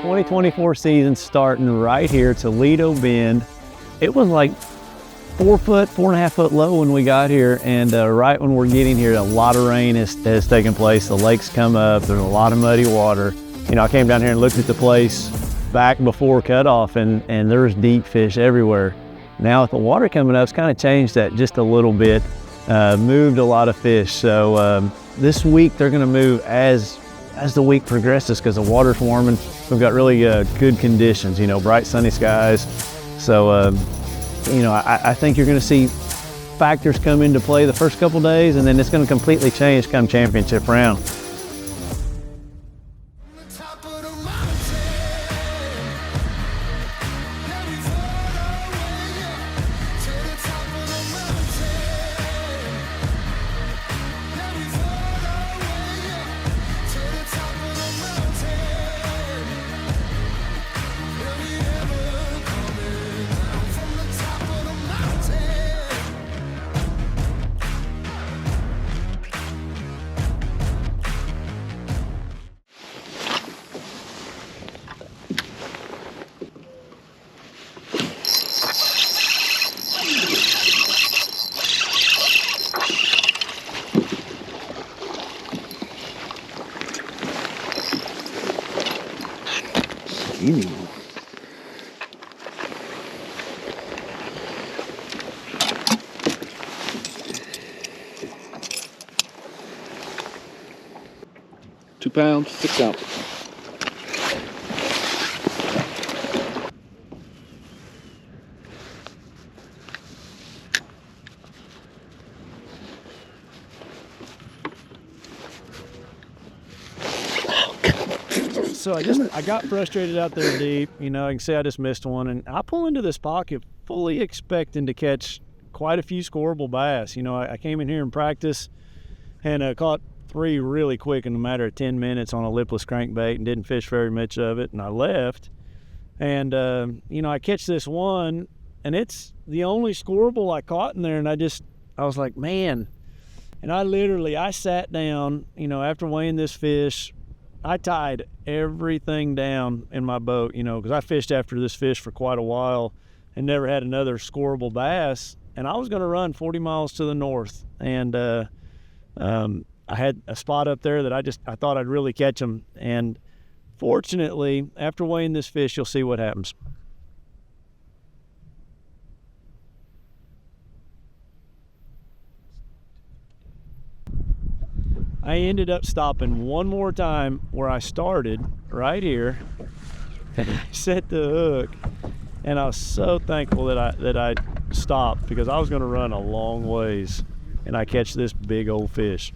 2024 season starting right here, Toledo Bend. It was like 4 foot, 4.5 foot low when we got here, and right when we're getting here, a lot of rain has taken place. The lake's come up, there's a lot of muddy water. You know, I came down here and looked at the place back before cutoff, and there's deep fish everywhere. Now with the water coming up, it's kind of changed that just a little bit, moved a lot of fish. So this week they're gonna move as the week progresses because the water's warming. We've got really good conditions, you know, bright sunny skies. So, you know, I think you're gonna see factors come into play the first couple days, and then it's gonna completely change come championship round. Ew. Two pounds, 6 ounces. So I got frustrated out there deep. You know, I can say I just missed one, and I pull into this pocket fully expecting to catch quite a few scoreable bass. You know, I came in here in practice and caught 3 really quick in a matter of 10 minutes on a lipless crankbait and didn't fish very much of it, and I left. And you know, I catch this one, and it's the only scoreable I caught in there, and I was like, man. And I sat down, you know, after weighing this fish. I tied everything down in my boat, you know, because I fished after this fish for quite a while and never had another scoreable bass. And I was going to run 40 miles to the north. And I had a spot up there that I thought I'd really catch them. And fortunately, after weighing this fish, you'll see what happens. I ended up stopping one more time where I started, right here, and I set the hook, and I was so thankful that I stopped, because I was going to run a long ways, and I catch this big old fish.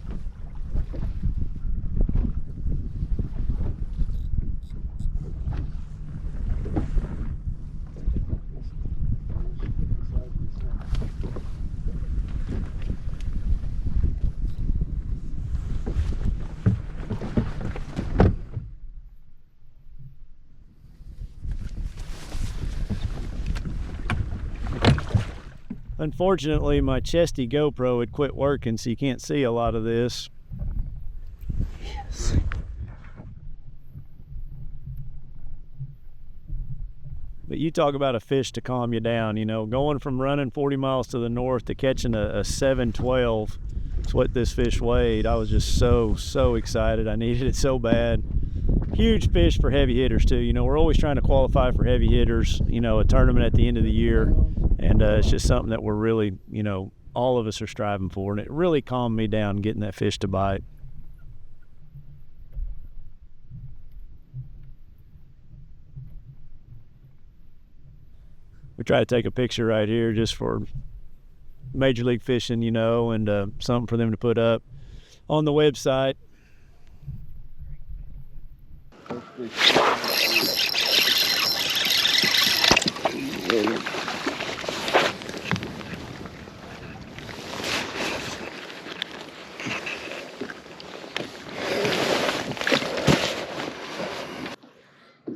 Unfortunately, my chesty GoPro had quit working, so you can't see a lot of this. Yes. But you talk about a fish to calm you down, you know, going from running 40 miles to the north to catching a 712. It's what this fish weighed. I was just so excited. I needed it so bad. Huge fish for heavy hitters too. You know, we're always trying to qualify for heavy hitters, you know, a tournament at the end of the year. And it's just something that we're really, you know, all of us are striving for. And it really calmed me down getting that fish to bite. We try to take a picture right here just for Major League Fishing, you know, and something for them to put up on the website.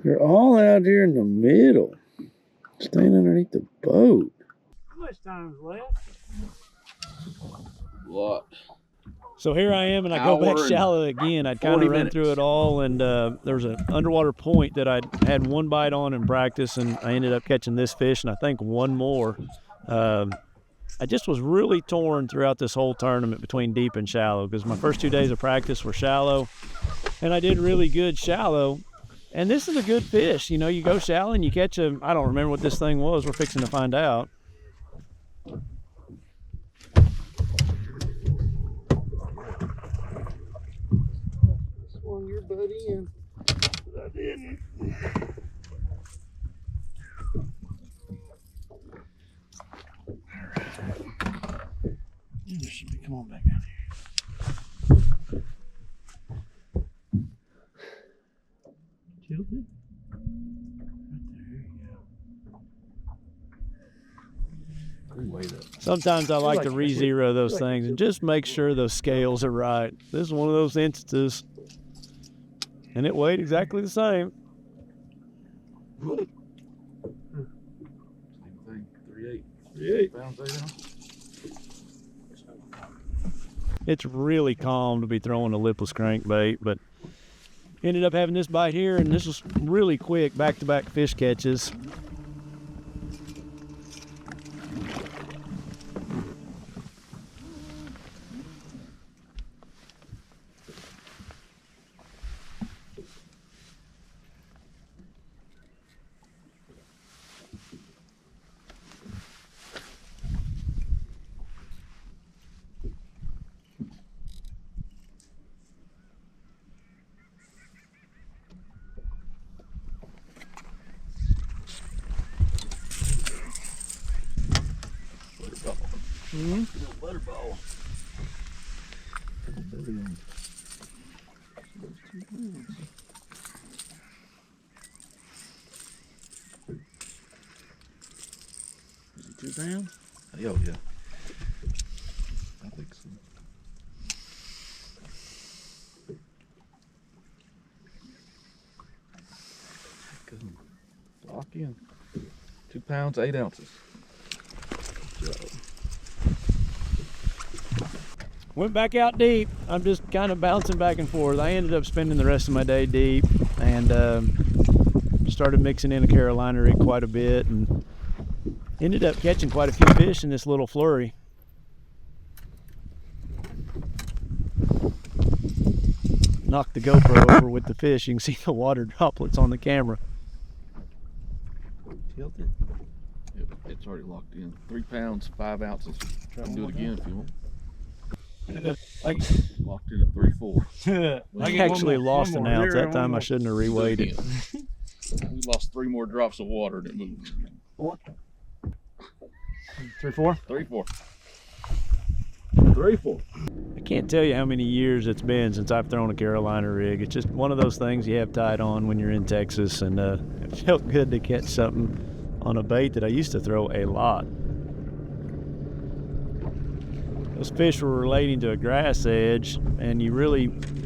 They're all out here in the middle, staying underneath the boat. How much time is left? A lot. So here I am, and I go back shallow again. I'd kind of run through it all, and there was an underwater point that I had one bite on in practice, and I ended up catching this fish, and I think one more. I just was really torn throughout this whole tournament between deep and shallow, because my first 2 days of practice were shallow, and I did really good shallow. And this is a good fish. You know, you go shallow and you catch a, I don't remember what this thing was. We're fixing to find out. Swung your buddy in. I didn't. Come on back down here. Tilted? Right there, Sometimes I like to re-zero those things and just make sure those scales are right. This is one of those instances. And it weighed exactly the same. Same thing, 3.8 pounds, 8 ounces. It's really calm to be throwing a lipless crankbait, but ended up having this bite here, and this was really quick back-to-back fish catches. Butterball. Is it 2 pounds? Oh yeah. I think so. Lock in. 2 pounds, 8 ounces. Good job. Went back out deep. I'm just kind of bouncing back and forth. I ended up spending the rest of my day deep, and started mixing in a Carolina rig quite a bit, and ended up catching quite a few fish in this little flurry. Knocked the GoPro over with the fish. You can see the water droplets on the camera. Tilted? It's already locked in. 3 pounds, 5 ounces. Try to do it again if you want. Locked in at 3.4. I actually lost an ounce that time. I shouldn't have reweighed it. We lost 3 more drops of water and it moved. 3.4? 3.4. 3.4. I can't tell you how many years it's been since I've thrown a Carolina rig. It's just one of those things you have tied on when you're in Texas, and it felt good to catch something on a bait that I used to throw a lot. Those fish were relating to a grass edge, and it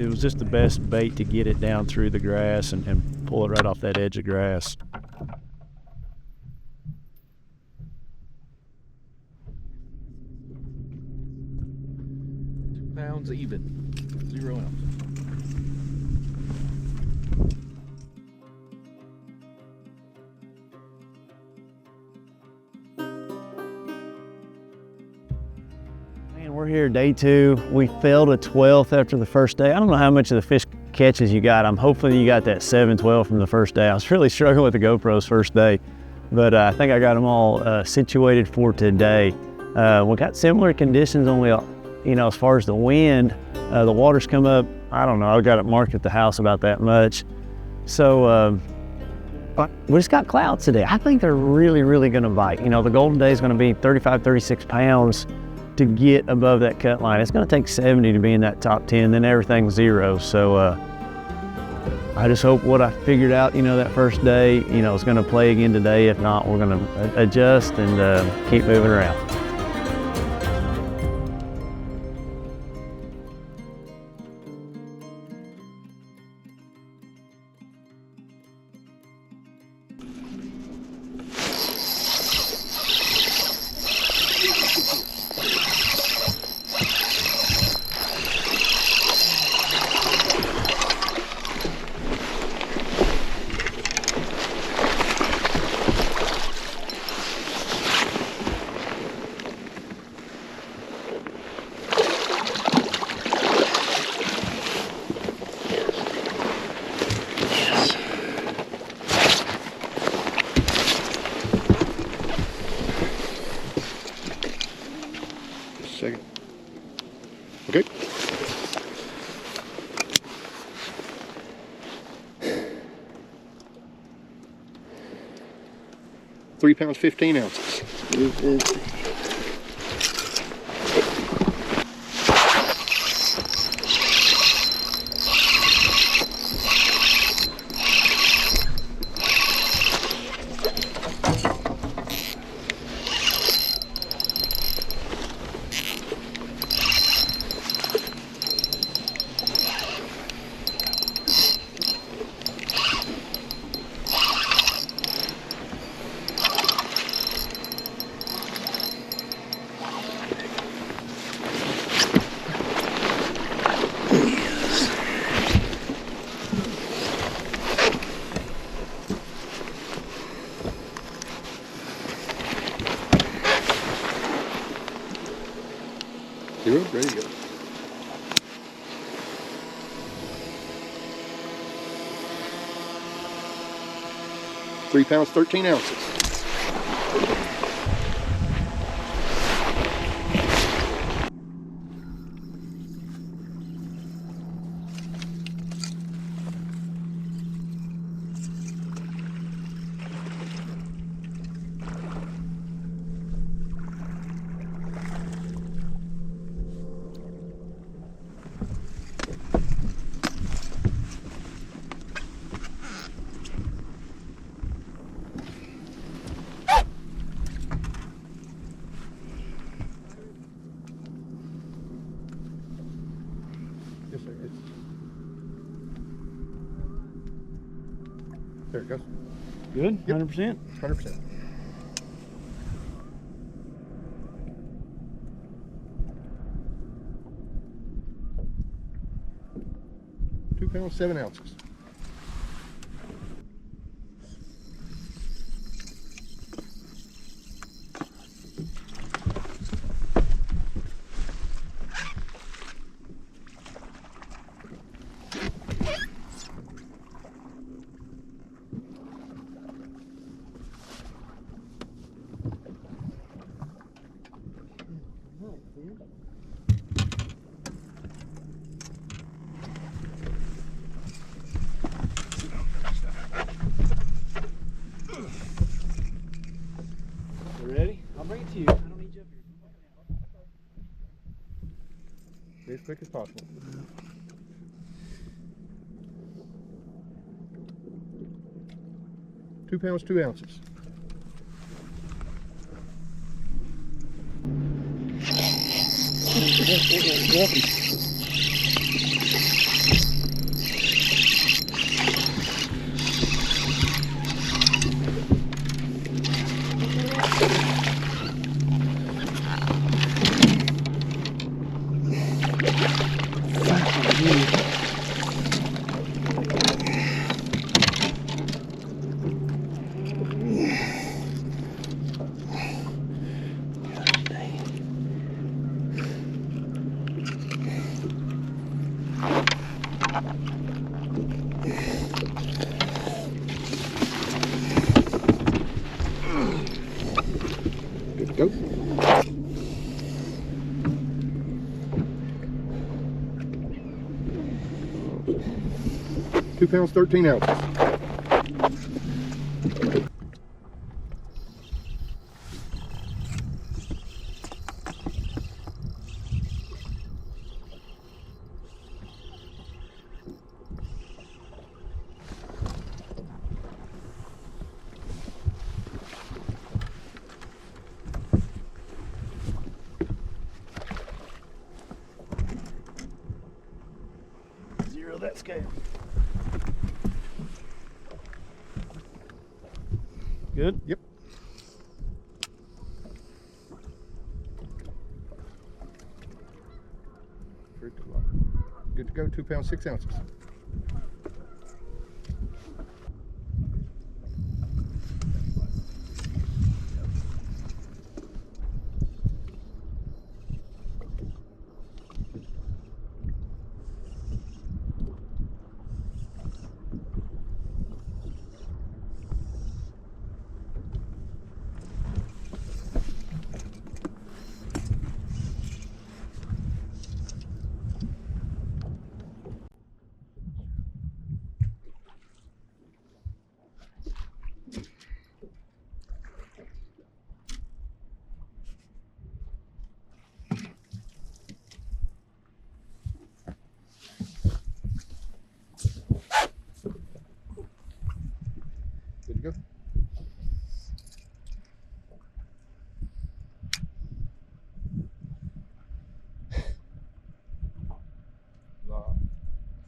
was just the best bait to get it down through the grass and pull it right off that edge of grass. 2 pounds even, 0 ounces. We're here day 2. We failed a 12th after the first day. I don't know how much of the fish catches you got. I'm hoping you got that 7-12 from the first day. I was really struggling with the GoPros first day, but I think I got them all situated for today. We got similar conditions, only as far as the wind, the water's come up. I don't know, I got it marked at the house about that much. So we just got clouds today. I think they're really, really gonna bite. The golden day is gonna be 35, 36 pounds to get above that cut line. It's gonna take 70 to be in that top 10, then everything's 0. So I just hope what I figured out, that first day, is gonna play again today. If not, we're gonna adjust and keep moving around. 3 pounds, 15 ounces. 350. Zero, ready to go. Three pounds, 13 ounces. Yes, sir. There it goes. Good? Yep. 100%? 100%. Two pounds, 7 ounces. You ready? I'll bring it to you. I don't need you up here. Be as quick as possible. 2 pounds, 2 ounces. Good to go. Two pounds, 13 ounces. Zero that scale. Good? Yep. Good to go. 2 pounds, 6 ounces.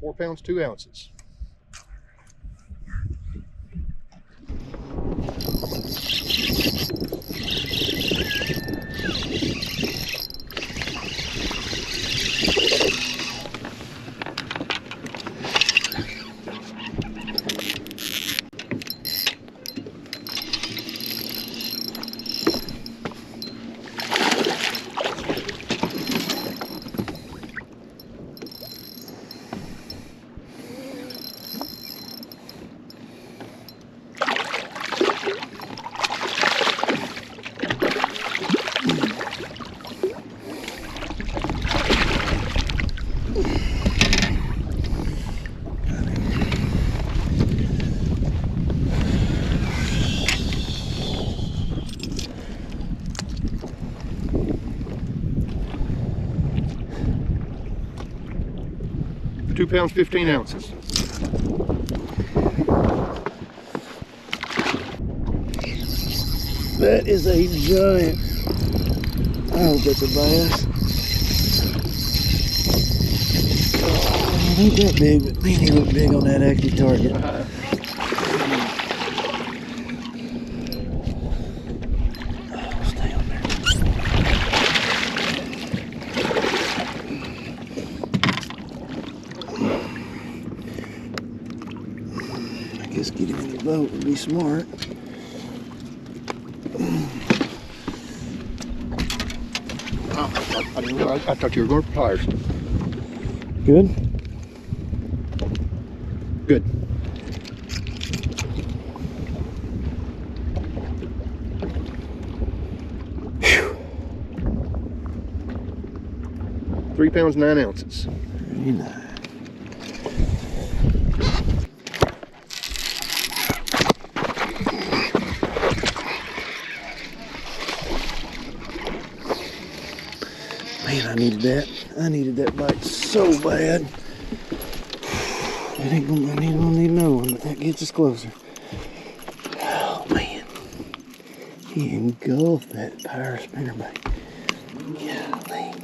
4 pounds, 2 ounces. Two pounds, 15 ounces. That is a giant. I hope that's a bass. Oh, it ain't that big, but man, he looked big on that active target. Oh, stay on there. I guess get him in the boat would be smart. I didn't realize, I thought you were going for pliers. Good? Good. Whew. 3 pounds, 9 ounces. Very nice. Man, I needed that. I needed that bite so bad. It ain't gonna, I ain't gonna need another one, but that gets us closer. Oh man. He engulfed that power spinnerbait. Golly.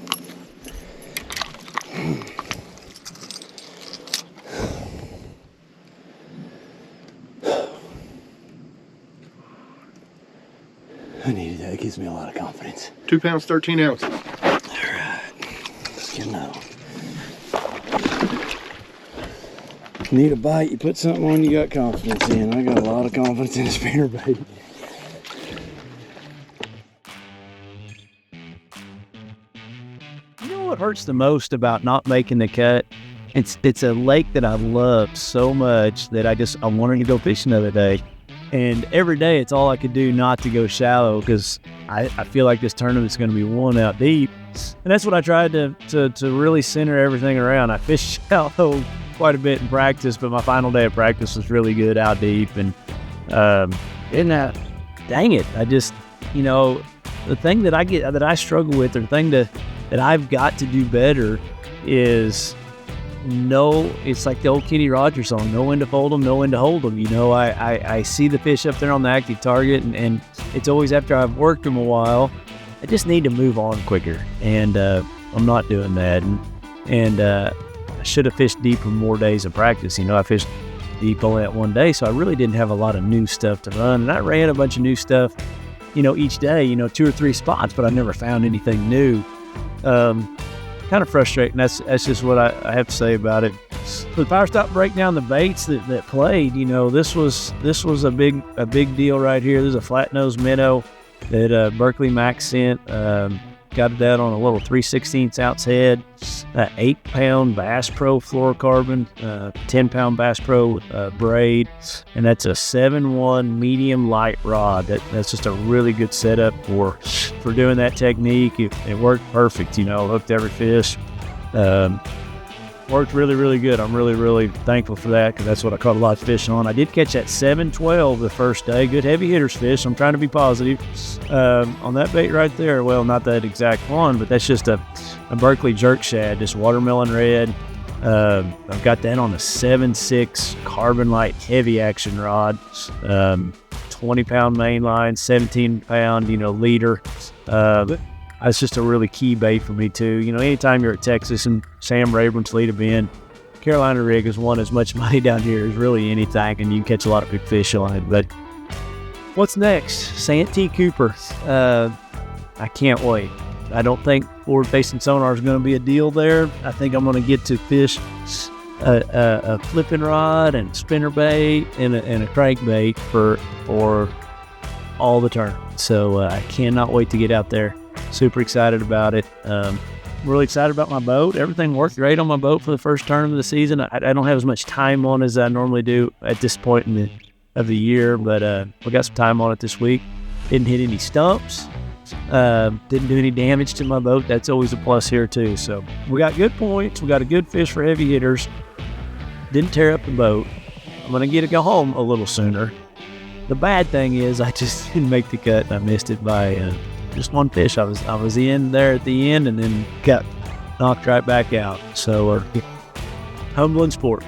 I needed that. It gives me a lot of confidence. 2 pounds, 13 ounces. You know, you need a bite, you put something on you got confidence in. I got a lot of confidence in a spinnerbait. You know what hurts the most about not making the cut? It's a lake that I love so much that I wanted to go fishing the other day. And every day it's all I could do not to go shallow because I feel like this tournament's going to be one out deep. And that's what I tried to really center everything around. I fished shallow quite a bit in practice, but my final day of practice was really good out deep. And dang it, I just, the thing that I struggle with, or the thing that I've got to do better is it's like the old Kenny Rogers song, know when to fold them, know when to hold them. I see the fish up there on the active target, and it's always after I've worked them a while. I just need to move on quicker, and I'm not doing that. And I should have fished deeper more days of practice. I fished deep only that one day, so I really didn't have a lot of new stuff to run. And I ran a bunch of new stuff, each day, 2 or 3 spots, but I never found anything new. Kind of frustrating. That's just what I have to say about it. The power stop breakdown, the baits that played, this was a big deal right here. There's a flat nose minnow that Berkeley Max sent. Got that on a little 3/16 ounce head, 8-pound Bass Pro fluorocarbon, 10-pound Bass Pro braid, and that's a 7-1 medium light rod. That's just a really good setup for doing that technique. It worked perfect. Hooked every fish. Worked really, really good. I'm really, really thankful for that because that's what I caught a lot of fish on. I did catch that 7-12 the first day. Good heavy hitters fish. I'm trying to be positive. On that bait right there, well, not that exact one, but that's just a Berkeley jerk shad, just watermelon red. I've got that on a 7.6 carbon light heavy action rod. 20-pound main line, 17-pound, leader. That's just a really key bait for me too. Anytime you're at Texas and Sam Rayburn, Toledo Bend, Carolina rig has won as much money down here as really anything, and you can catch a lot of big fish on it. But what's next? Santee Cooper. I can't wait. I don't think forward-facing sonar is going to be a deal there. I think I'm going to get to fish a flipping rod and spinnerbait and a crankbait for all the tournament. So I cannot wait to get out there. Super excited about it. Really excited about my boat. Everything worked great on my boat for the first tournament of the season. I don't have as much time on as I normally do at this point of the year, but we got some time on it this week. Didn't hit any stumps. Didn't do any damage to my boat. That's always a plus here too. So we got good points. We got a good fish for heavy hitters. Didn't tear up the boat. I'm gonna get to go home a little sooner. The bad thing is I just didn't make the cut and I missed it by just one fish. I was in there at the end and then got knocked right back out. So humbling sport.